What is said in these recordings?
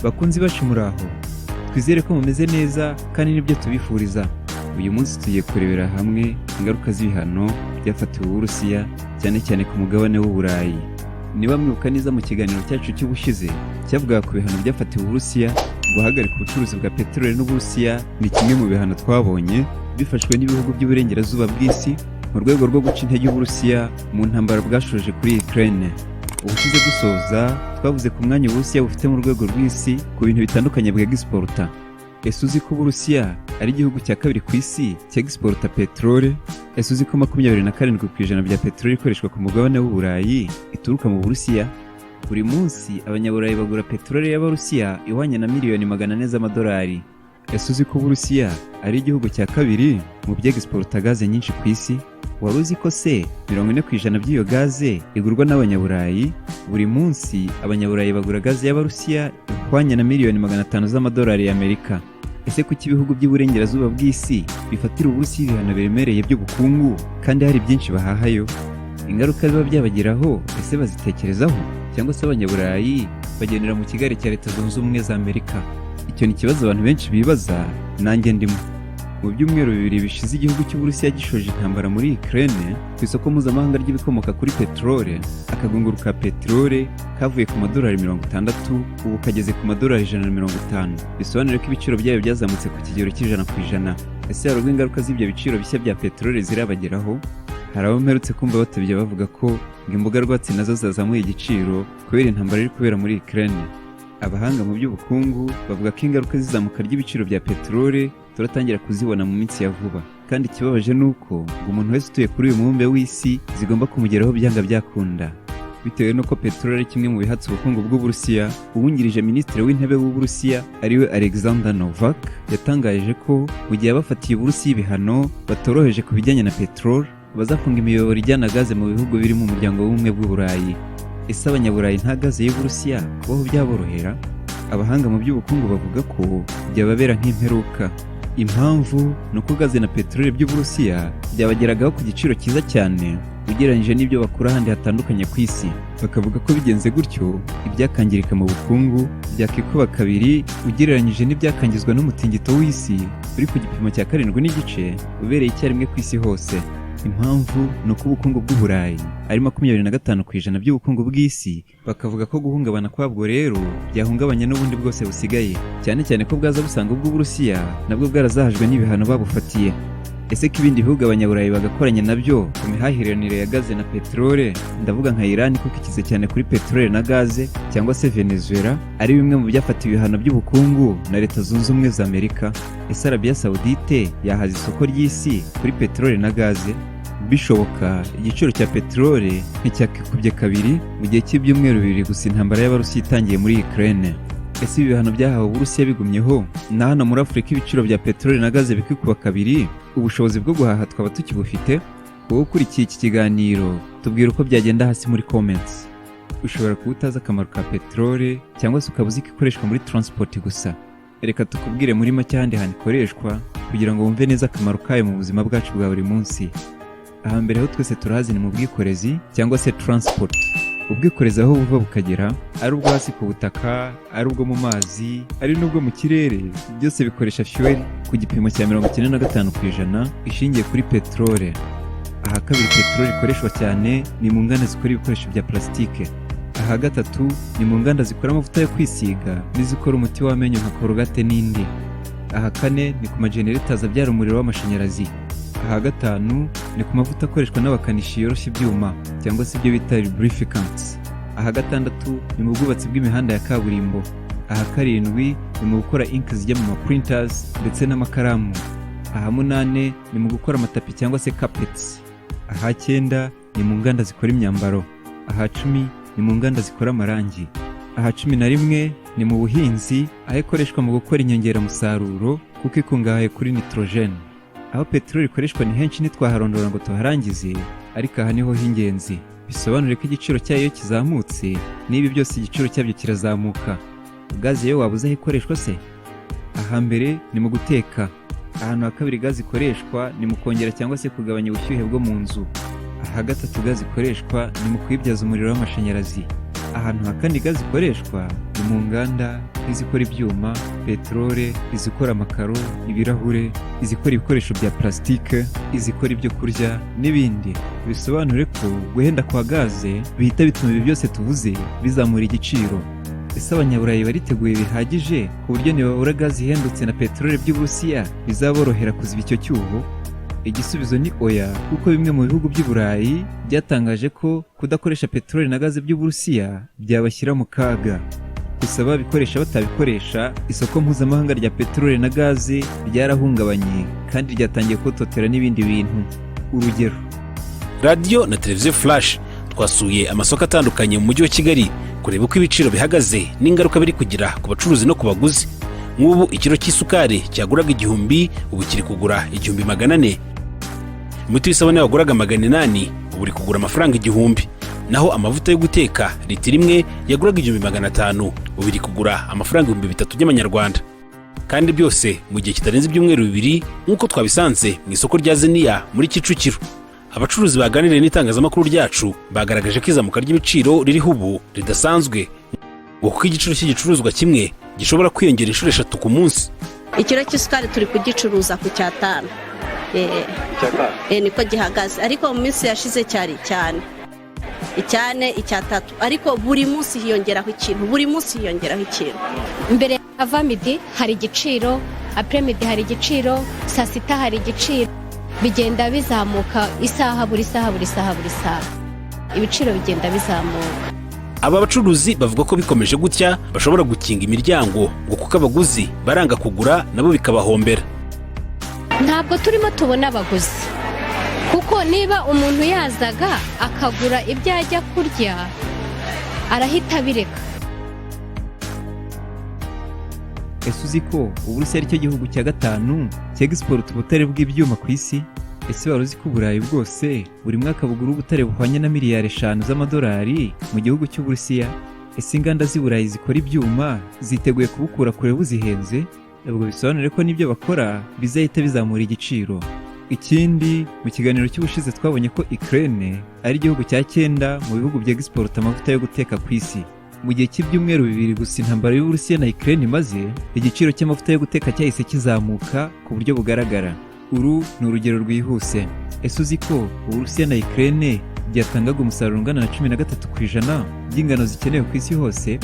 Bakunzi bacu muraho, twizere ko mumeze neza kandi nibyo tubifuriza. Uyu munsi tugiye kurebera hamwe ingaruka z'ibihano byafatiwe Uburusiya cyane cyane ku mugabane w'Uburayi. Niba mwibuka neza mu kiganiro cyacu cy'ubushize cyavugaga ku bihano byafatiwe Uburusiya, guhagarika ubucuruzi bwa peteroli n'Uburusiya ni kimwe mu bihano twabonye bifashwe n'ibihugu by'uburengerazuba bw'isi mu rwego rwo guca intege Uburusiya mu ntambara bwashoje kuri Ukraine. Ubushize gusoza twavuze ku mwanya Uburusiya bufite mu rwego rw'isi ku bintu bitandukanye bwa exporta. Ese uzi ko Uburusiya ari igihugu cya kabiri ku isi cya exporta peteroli? Ese uzi ko 27% bya peteroli ikoreshwa ku mugabane w'Uburayi ituruka mu Burusiya? Buri munsi abanyaburayi bagura peteroli y'Abarusiya ihwanye na miliyoni 400 z'amadolari. Ese uzi ko Uburusiya ari igihugu cya kabiri mu bya exporta gaze nyinshi ku isi? Wari uzi ko se 40% by'iyo gaze igurwa n'abanyaburayi? Buri munsi abanyaburayi bagura gaze y'Abarusiya ihwanye na miliyoni 500 z'amadolari y'Amerika. Ese kuki ibihugu by'uburengerazuba bw'isi bifatira Uburusiya ibihano biremereye by'ubukungu kandi hari byinshi bahahayo? Ingaruka biba byabageraho ese bazitekerezaho? Cyangwa se abanyaburayi bagendera mu kigare cya Leta Zunze Ubumwe za Amerika? Icyo ni ikibazo abantu benshi bibaza, nanjye ndimo. Mu byumweru 2 bishize igihugu cy'Uburusiya gishoje intambara muri Ukraine, ku isoko mpuzamahanga ry'ibikomoka kuri peteroli, akagunguru ka peteroli kavuye ku madolari 60 ubu kageze ku madolari 150. Bisobanura ko ibiciro byayo byazamutse ku kigero cy'100%. Ese hari ingaruka z'ibyo biciro bishya bya peteroli zirabageraho? Hari abo mperutse kumva batebye bavuga ko imboga rwatsi nazo zazamuye igiciro kubera intambara iri kubera muri Ukraine. Abahanga mu by'ubukungu bavuga ko ingaruka z'izamuka ry'ibiciro bya peteroli turatangira kuzibona mu minsi ya vuba, kandi ikibabaje nuko umuntu wese utuye kuri uyu mubumbe w'isi zigomba kumugeraho byanga byakunda. Bitewe nuko peteroli ari kimwe mu bihatse ubukungu bw'Uburusiya, uwungirije minisitiri w'intebe w'Uburusiya ariwe Alexander Novak yatangaje ko mu gihe abafatiye Uburusiya ibihano batoroheje ku bijyanye na peteroli, bazafunga imiyoboro ijyana gaze mu bihugu biri mu muryango w'ubumwe bw'Uburayi. Ese abanyaburayi nta gaze y'Uburusiya kubaho byaborohera? Abahanga mu by'ubukungu bavuga ko byababera nk'imperuka. Impamvu ni uko gaze na peteroli by'Uburusiya byabageragaho ku giciro cyiza cyane ugereranyije n'ibyo bakura ahandi hatandukanye ku isi. Bakavuga ko bigenze gutyo ibyakangirika mu bukungu byakikuba kabiri ugereranyije n'ibyakangizwa n'umutingito w'isi uri ku gipimo cya 7.5 ubereye icyarimwe ku isi hose. Impamvu ni uko ubukungu bw'Uburayi ari 25% by'ubukungu bw'isi. Bakavuga ko guhungabana kwabwo rero byahungabanya n'ubundi bwose busigaye, cyane cyane ko bwaza busanga ubw'Uburusiya nabwo bwarazahajwe n'ibihano babufatiye. Ese ko ibindi bihugu abanyaburayi bagakoranya nabyo ku mihahiranire ya gaze na peteroli, ndavuga nka Iran kuko ikize cyane kuri peteroli na gaze, cyangwa se Venezuela ari bimwe mu byafatiwe ibihano by'ubukungu na Leta Zunze Ubumwe za Amerika? Ese Arabia Saudite yahaza isoko ry'isi kuri peteroli na gaze? Bishoboka igiciro cya peteroli nticyakikubye kabiri mu gihe cy'ibyumweru 2 gusa intambara y'Abarusiya itangiye muri Ukraine. Ese ibi bihano byahawe Uburusiya bigumyeho na hano muri Afurika ibiciro bya peteroli na gaze bikikuba kabiri, ubushobozi bwo guhaha twaba tukibufite? Wowe ukurikiye iki kiganiro tubwira uko byagenda hasi muri comments. Ushobora kuba utazi akamaro ka peteroli cyangwa se ukaba uzi ko ikoreshwa muri transport gusa. Reka tukubwire muri make ahandi hantu ikoreshwa kugira ngo wumve neza akamaro kayo mu buzima bwacu bwa buri munsi. Ahambere aho twese turahazi ni mu bwikorezi cyangwa se transport. Ubwikorezi aho buva bukagera, ari ubwo hasi ku butaka, ari ubwo mu mazi, ari n'ubwo mu kirere, byose bikoresha fuel ku gipimo cya 95% ishingiye kuri peteroli. Aha kabiri peteroli ikoreshwa cyane ni mu nganda zikora ibikoresho bya plastike. Aha gatatu ni mu nganda zikora amavuta yo kwisiga n'izikora umuti w'amenyo nka Colgate n'indi. Aha kane ni ku magenerators abyara umuriro w'amashanyarazi. Aha gatanu ni ku mavuta akoreshwa n'abakanishi yoroshya ibyuma cyangwa se ibyo bita lubricants. Aha gatandatu ni mu bwubatsi bw'imihanda ya kaburimbo. Aha karindwi ni mu gukora ink zijya mu printers ndetse n'amakaramu. Aha munane ni mu gukora amatapi cyangwa se carpets. Aha 9 ni mu nganda zikora imyambaro. Aha 10 ni mu nganda zikora amarangi. Aha 11 ni mu buhinzi, aho ikoreshwa mu gukora inyongeramusaruro kuko ikungahaye kuri nitrogen. Aho peteroli ikoreshwa ni henshi ntitwaharondora ngo tuharangize, ariko aha niho h'ingenzi. Bisobanure ko igiciro cyayo kizamutse, n'ibi byose igiciro cyabyo kirazamuka. Gaze yo wabuze aho ikoreshwa se? Aha mbere ni mu guteka. Ahantu ha kabiri gaze ikoreshwa ni mu kongera cyangwa se kugabanya ubushyuhe bwo mu nzu. Aha gatatu gaze ikoreshwa ni mu kuyibyaza umuriro w'amashanyarazi. Ahantu hakandi gazi ikoreshwa ni mu nganda izikora ibyuma, peterole, izikora amakaro, ibirahure, izikora ibikoresho bya plastique, izikora ibyo kurya n'ibindi. Bisobanure ko guhenda kwa gaze bihita bituma ibi byose tuvuze bizamura igiciro. Ese abanyaburayi bariteguye bihagije ku buryo nibabura gazi ihendutse na peterole by'Uburusiya bizaborohera kuziba icyo cyuho? Igisubizo ni oya, kuko bimwe mu bihugu by'i Burayi byatangaje ko kudakoresha peteroli na gaze by'Uburusiya byabashyira mu kaga. Gusa babikoresha batabikoresha, isoko mpuzamahanga rya peteroli na gaze ryarahungabanye kandi ryatangiye kototera n'ibindi bintu. Urugero, Radio na televiziyo Flash twasuye amasoko atandukanye mu mujyi wa Kigali kureba uko ibiciro bihagaze n'ingaruka biri kugira ku bacuruzi no ku baguzi. Nk'ubu ikiro cy'isukari cyaguraga 1000 ubu kiri kugura 1400. Umuti w'isabune waguraga 800 ubu uri kugura amafaranga 1000. Naho amavuta yo guteka litiro imwe yaguraga 1500 ubu iri kugura amafaranga 3000 y'amanyarwanda. Kandi byose mu gihe kitarenze ibyumweru 2 nk'uko twabisanze mu isoko rya Zeniya muri Kicukiro. Abacuruzi baganiriye n'itangazamakuru ryacu bagaragaje ko izamuka ry'ibiciro ririho ubu ridasanzwe, kuko igiciro cy'igicuruzwa kimwe gishobora kwiyongera inshuro 3 ku munsi. Ikiro cy'isukari turi kugicuruza ku cyatanu. Niko gihagaze, ariko mu minsi yashize cyari cyane icyatatu, ariko buri munsi hiyongeraho ikintu, Mbere ava midi hari igiciro, après midi hari igiciro, saa sita hari igiciro, bigenda bizamuka buri saha. Ibiciro bigenda bizamuka. Aba bacuruzi bavuga ko bikomeje gutya bashobora gukinga imiryango ngo kuko abaguzi baranga kugura nabo bikabahombera. Ntabwo turimo tubona abaguzi, kuko niba umuntu yazaga akagura ibyo ajya kurya arahita bireka. Ese uzi ko Uburusiya ari cyo gihugu cya 5 cy'export ubutare bw'ibyuma ku isi? Ese wari uzi ko Uburayi bwose buri mwaka bugura ubutare buhwanye na miliyari 5 z'amadolari mu gihugu cy'Uburusiya? Ese inganda z'i Burayi zikora ibyuma ziteguye kubukura kure buzihenze? Ubwo bisobanure ko n'ibyo bakora bizahita bizamura igiciro. Ikindi, mu kiganiro cy'ubushize twabonye ko Ukraine ari igihugu cya 9 mu bihugu bya export amavuta yo guteka ku isi. Mu gihe cy'ibyumweru 2 gusa intambara y'Uburusiya na Ukraine imaze, igiciro cy'amavuta yo guteka cyahise kizamuka ku buryo bugaragara. Uru ni urugero rwihuse. Ese uzi ko Uburusiya na Ukraine byatangaga umusaruro ungana na 13% by'ingano zikenewe ku isi hose?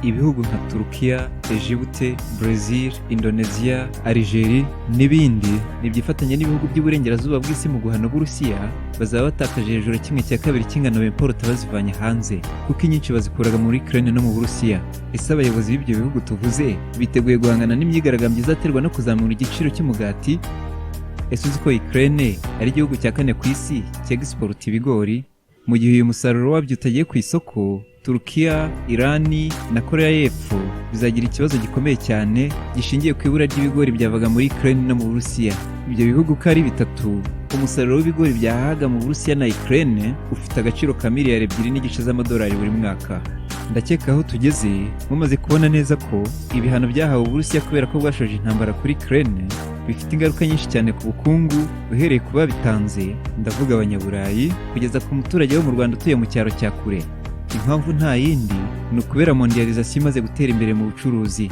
Ibihugu nka Turukiya, Egypte, Brazil, Indonesia, Algeria n'ibindi nibyifatanya n'ibihugu by'uburengerazuba bw'isi mu guhana Uburusiya, bazaba batakaje hejuru 1/2 cy'ingano bimporta bazivanye hanze, kuko inyinshi bazikuraga muri Ukraine no mu Burusiya. Ese abayobozi b'ibyo bihugu tuvuze biteguye guhangana n'imyigaragambyo izaterwa no kuzamura igiciro cy'umugati? Ese uzi ko Ukraine ari igihugu cya 4 ku isi cy'export ibigori? Mu gihe uyu musaruro wabyo utagiye ku isoko, Turukiya, Irani na Korea y'Epfo bizagira ikibazo gikomeye cyane gishingiye ku ibura ry'ibigori byavaga muri Ukraine no mu Burusiya. Ibyo bihugu ko ari bitatu, umusaruro w'ibigori byahaga mu Burusiya na Ukraine ufite agaciro ka miliyari 2.5 z'amadolari buri mwaka. Ndakeka aho tugeze mumaze kubona neza ko ibihano byahawe Uburusiya kubera ko bwashoje intambara kuri Ukraine bifite ingaruka nyinshi cyane ku bukungu, uhereye ku babitanze, ndavuga abanyaburayi, kugeza ku muturage wo mu Rwanda utuye mu cyaro cya kure. Impamvu nta yindi ni ukubera mondialization imaze gutera imbere mu bucuruzi.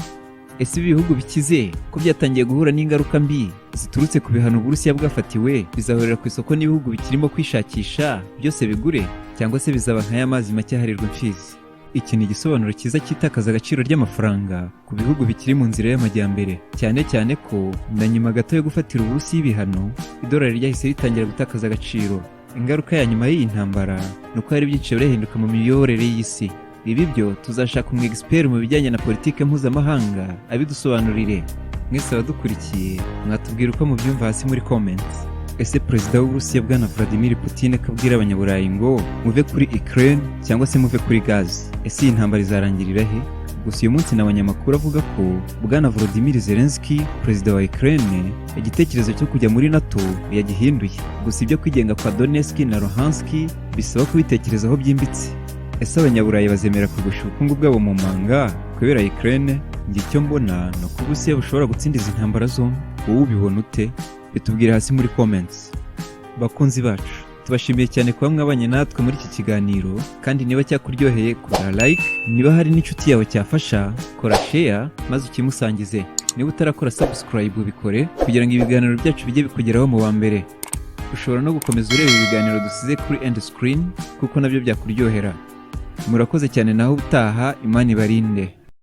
Ese ibihugu bikize ko byatangiye guhura n'ingaruka mbi ziturutse ku bihano Uburusiya bwafatiwe, bizahorera ku isoko n'ibihugu bikirimo kwishakisha byose bigure, cyangwa se bizaba nk'ay'amazi make aharirwa imfizi? Iki ni igisobanuro cyiza cy'itakaza agaciro ry'amafaranga ku bihugu bikiri mu nzira y'amajyambere, cyane ko na nyuma gato yo gufatira Uburusiya ibihano, idolari ryahise ritangira gutakaza agaciro. Ingaruka ya nyuma y'iyi ntambara ni uko hari byinshi birahinduka mu miyoborere y'isi. Ibi byo tuzashaka expert mu bijyanye na politike mpuzamahanga abidusobanurire. Mwese abadukurikiye mwatubwira uko mubyumva hasi muri comments. Ese Perezida w'Uburusiya bwana Vladimir Putin kabwira abanyaburayi ngo muve kuri Ukraine cyangwa se muve kuri gaz? Ese iyi ntambara izarangirira he? Gusa uyu munsi n'abanyamakuru avuga ko bwana Volodymyr Zelensky, perezida wa Ukraine, igitekerezo cyo kujya muri NATO yagihinduye. Gusa ibyo kwigenga kwa Donetsk na Luhansk bisaba kubitekerezaho byimbitse. Ese abanyaburayi bazemera kugusha ubukungu bwabo mu manga kubera Ukraine? Njye icyo mbona no ko Uburusiya bushobora gutsinda izi ntambara zombi. Wowe ubibona ute? Bitubwire hasi muri comments. Bakunzi bacu, tubashimiye cyane kuba mwabanye natwe muri iki kiganiro, kandi niba cyakuryoheye kora like, niba hari n'inshuti yawe cyafasha kora share maze ukimusangize. Niba utarakora subscribe ubikore kugira ngo ibiganiro byacu bijye bikugeraho mu wa mbere. Ushobora no gukomeza ureba ibiganiro dusize kuri end screen kuko nabyo byakuryohera. Murakoze cyane naho ubutaha, Imana ibarinde.